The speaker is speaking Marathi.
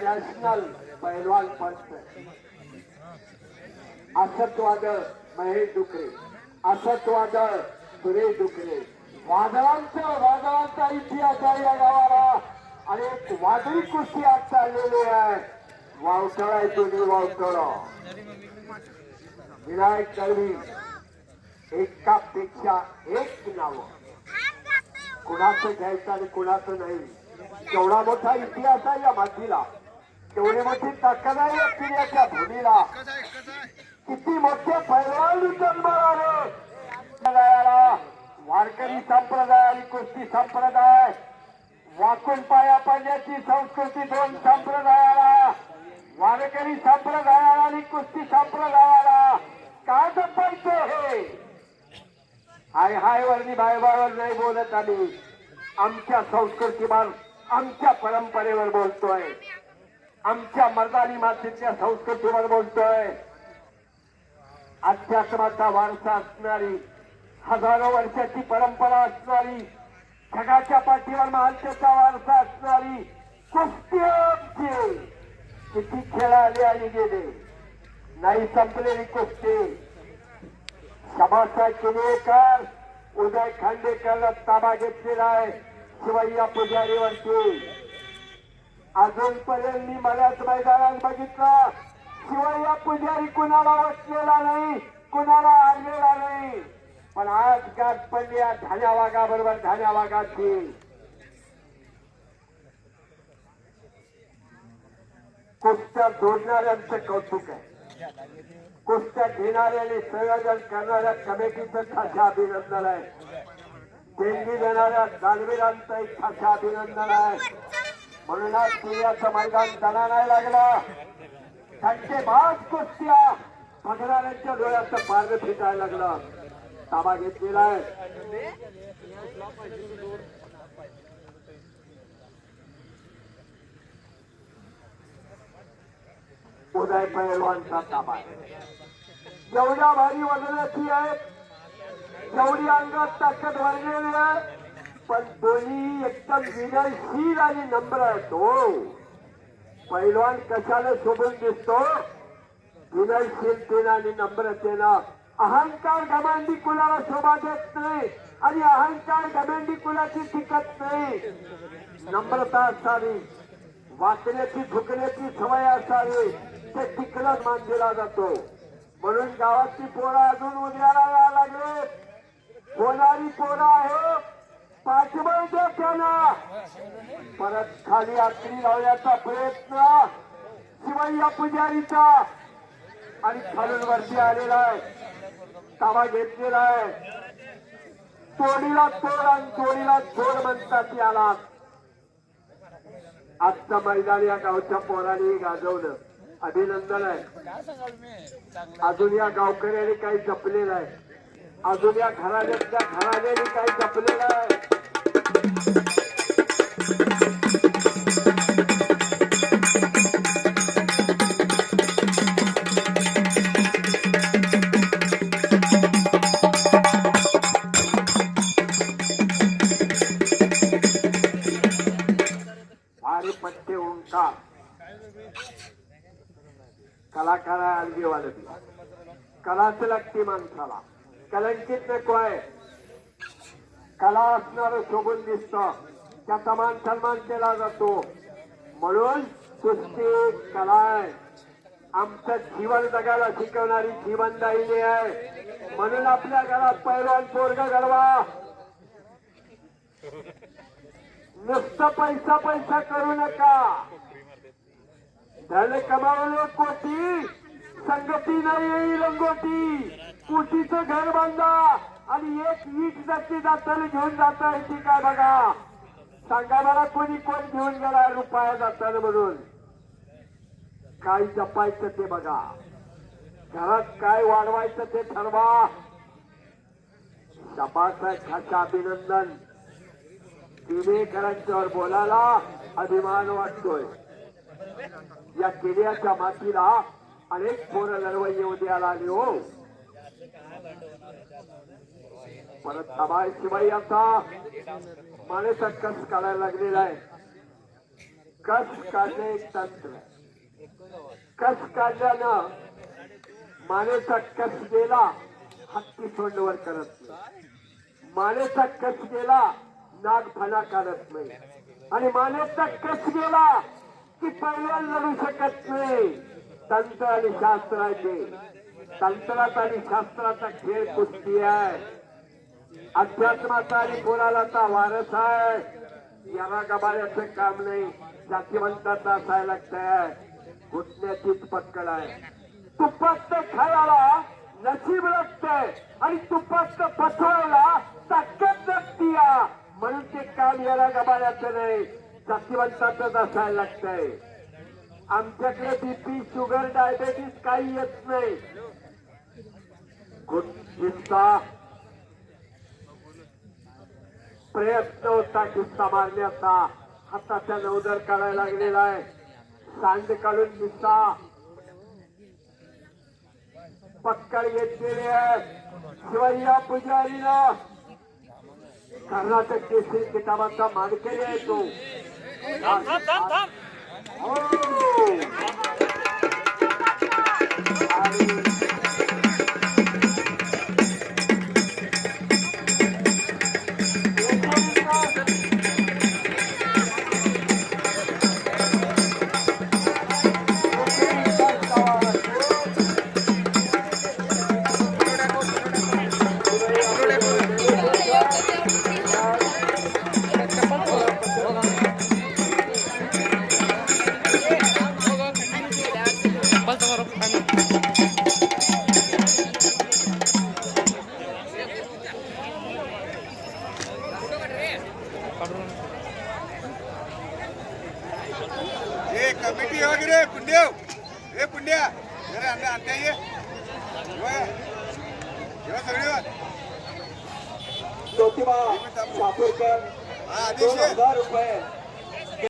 नॅशनल पैलवान पंच असत्वादळ महेश डुकरे, असत्वादळ सुरेश डुकरे. वादळांचा इतिहास आहे या गावाला आणि एक वादळी कुस्ती आज चाललेली आहे. वावटळा आहे दोन्ही वावटळा. विनायक दळवी एकापेक्षा एक नाव, कुणाचं घ्यायचं आणि कुणाचं नाही. केवढा मोठा इतिहास आहे या मातीला, केवढी मोठी ताकद आहे या किल्ल्याच्या भूमीला. किती मोठे पैलवान जन्माला आले. वारकरी संप्रदाय आणि कुस्ती संप्रदाय, वाकून पाया पडण्याची संस्कृती दोन संप्रदायाला, वारकरी संप्रदायाला आणि कुस्ती संप्रदायाला काय जपायचं हे? हाय हाय वरनी बायबावर नाही बोलत आम्ही. आमच्या संस्कृतीवर, आमच्या परंपरेवर बोलतोय, आमच्या मर्दानी मातीच्या संस्कृतीवर बोलतोय. अध्यात्माचा वारसा असणारी, हजारो वर्षाची परंपरा असणारी, जगाच्या पाठीवर महानतेचा वारसा असणारी कुस्ती आमची. किती खेळाले आणि गेले, नाही संपलेली कुस्ती. शबासा केलेकर, उदय खांडेकर ताबा घेतलेला आहे शिवय्या पुजारीवरती. अजूनपर्यंत मी बऱ्याच मैदानात बघितलं, शिवय्या पुजारी कुणाला वाटलेला नाही, कुणाला हारलेला नाही. पण आज गाठ पडली धान्या वाघा बरोबर, धान्या वाघाची. कुस्त्या जोडणाऱ्यांचं कौतुक आहे, कुस्त्या घेणाऱ्याने संयोजन करणाऱ्या कमिटीचं खास अभिनंदन आहे, देणगी देणाऱ्या दानवीरांचं एक खास अभिनंदन आहे. म्हणूनच सूर्याचं मैदान दणा नाही लागला. धक्केबाज कुस्त्या बघणाऱ्यांच्या डोळ्याचं पारद फिटायला लागलं. ताबा घेतलेला आहे. उदय पैलवानचा ताबा आहे. जेवढ्या भारी वजनाची आहे, जेवढी अंगात ताकद वाढलेली आहे, पण दोन्ही एकदम विनयशील आणि नम्र आहेत. हो, पैलवान कशाला शोभून दिसतो? विनयशीलतेनं आणि नम्रतेनं. अहंकार घमंडी कुणाला शोभा देत नाही आणि अहंकार घमंडी कुणाची टिकत नाही. नम्रता असावी, वाचण्याची झुकण्याची सवय असावी, ते टिकलं मान दिला जातो. म्हणून गावाची पोरं अजून उद्याला यायला लागले. होणारी पोरं आहे, पाठबळ द्या त्यांना. परत खाली आकडी लावण्याचा प्रयत्न शिवय्या पुजारीचा आणि खालून वरती आलेला आहे. ताबा घेतलेला आहे. तोडीला तोड आणि तोडीला तोड म्हणतात याला. आजचं मैदान या गावच्या पोरांनी गाजवलं, अभिनंदन आहे. अजून या गावकऱ्यांनी काही जपलेलं आहे, अजून या घराण्यातल्या घराण्याने काही जपलेलं आहे. पट्टे ओंकार कलाकार अलगी वालत, कलाच लागते माणसाला, कलंकित नको आहे. कला असणार शोभून दिसत, त्याचा मान सन्मान केला जातो. म्हणून कुस्ती कला आहे, आमचं जीवन जगायला शिकवणारी जीवनदायिनी आहे. म्हणून आपल्या घरात पैलवान पोरग घडवा. नुसतं पैसा पैसा करू नका. धन कमावले कोटी, संगती नाही येईल लंगोटी. कोटीचं घर बांधा आणि एक वीट जाती जाताना घेऊन जाता येते काय बघा. सांगा मला कोणी कोण घेऊन गेला रुपया जाताना म्हणून. काय जपायचं ते बघा, घरात काय वाढवायचं ते ठरवा. शबासाहेब खास अभिनंदन. किल्लेकरांच्यावर बोलायला अभिमान वाटतोय. या किल्ल्याच्या मातीला अनेक पोरं लढवई उद्याला आली. हो, परत अभाय शिवाई आता माणसा कस काढायला लागलेला आहे. कस काढणे एक तंत्र. कस काढल्यानं मानेचा कस गेला हत्ती सोंडवर करत नाही. मानेचा कस गेला नाग फणा काढत नाही. आणि मानेचा कस गेला की पैलवान लढू शकत नाही. तंत्र आणि शास्त्राचे, तंत्राचा आणि शास्त्राचा खेळ कुस्ती आहे. अध्यात्माचा आणि पुराणाचा वारस आहे. याला गबाळ्याचं काम नाही, जातीवंताचा असायला लागतंय. घुटण्याचीच पक्कड आहे. तुपात खायला नशीब लागतंय आणि तुपात फसवायला ताकद लागती. म्हणून ते काम याला गबाळ्याचं नाही, जातीवंताच असायला लागतंय. आमच्याकडे बीपी, शुगर, डायबेटीस काही येत नाही. किस्सा प्रयत्न होता किस्सा मारण्याचा. हाताच्या नवदर काढायला लागलेला आहे. सांड काढून किस्सा पक्कड घेतलेली आहे. शिवाय या पुजारीला कर्नाटक केसरी किताबाचा मानकरी आहे तो. कमिटी वगैरे पुंड्या हे पुंड्या जरा आणता ये सगळे ज्योतिबा शापूरकर 2000 रुपये